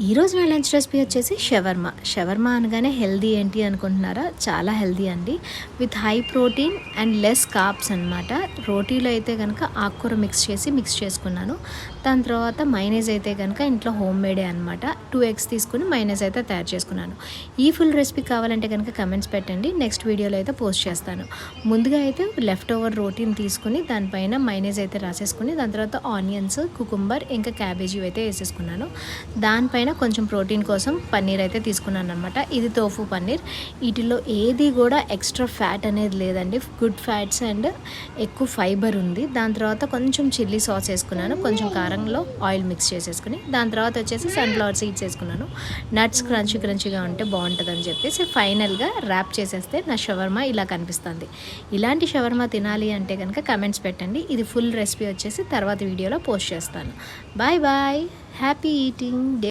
ఈరోజు నా lunch recipe వచ్చేసి షవర్మా. షవర్మా అనగానే హెల్దీ ఏంటి అనుకుంటున్నారా? చాలా హెల్దీ అండి. With high protein and less carbs అనమాట. రోటీలో అయితే కనుక ఆకుకూర మిక్స్ చేసుకున్నాను. దాని తర్వాత మైనీస్ అయితే కనుక ఇంట్లో హోమ్ మేడే అనమాట. 2 eggs తీసుకుని మైనీస్ అయితే తయారు చేసుకున్నాను. ఈ ఫుల్ రెసిపీ కావాలంటే కనుక కమెంట్స్ పెట్టండి. నెక్స్ట్ వీడియోలో అయితే పోస్ట్ చేస్తాను. ముందుగా అయితే లెఫ్ట్ ఓవర్ రోటీని తీసుకుని దానిపైన మైనీస్ అయితే రాసేసుకుని దాని తర్వాత ఆనియన్స్, కుకుంబర్ ఇంకా క్యాబేజీ అయితే వేసేసుకున్నాను. దానిపైన కొంచెం ప్రోటీన్ కోసం పన్నీర్ అయితే తీసుకున్నాను అనమాట. ఇది తోఫు పన్నీర్. వీటిలో ఏది కూడా ఎక్స్ట్రా ఫ్యాట్ అనేది లేదండి. గుడ్ ఫ్యాట్స్ అండ్ ఎక్కువ ఫైబర్ ఉంది. దాని తర్వాత కొంచెం చిల్లీ సాస్ వేసుకున్నాను. కొంచెం కారంలో ఆయిల్ మిక్స్ చేసేసుకుని దాని తర్వాత వచ్చేసి సన్ఫ్లవర్ సీడ్స్ వేసుకున్నాను. నట్స్ క్రంచీగా ఉంటే బాగుంటుందని చెప్పేసి ఫైనల్గా ర్యాప్ చేసేస్తే నా షవర్మా ఇలా కనిపిస్తుంది. ఇలాంటి షవర్మా తినాలి అంటే కనుక కమెంట్స్ పెట్టండి. ఇది ఫుల్ రెసిపీ వచ్చేసి తర్వాత వీడియోలో పోస్ట్ చేస్తాను. Bye bye. Happy eating.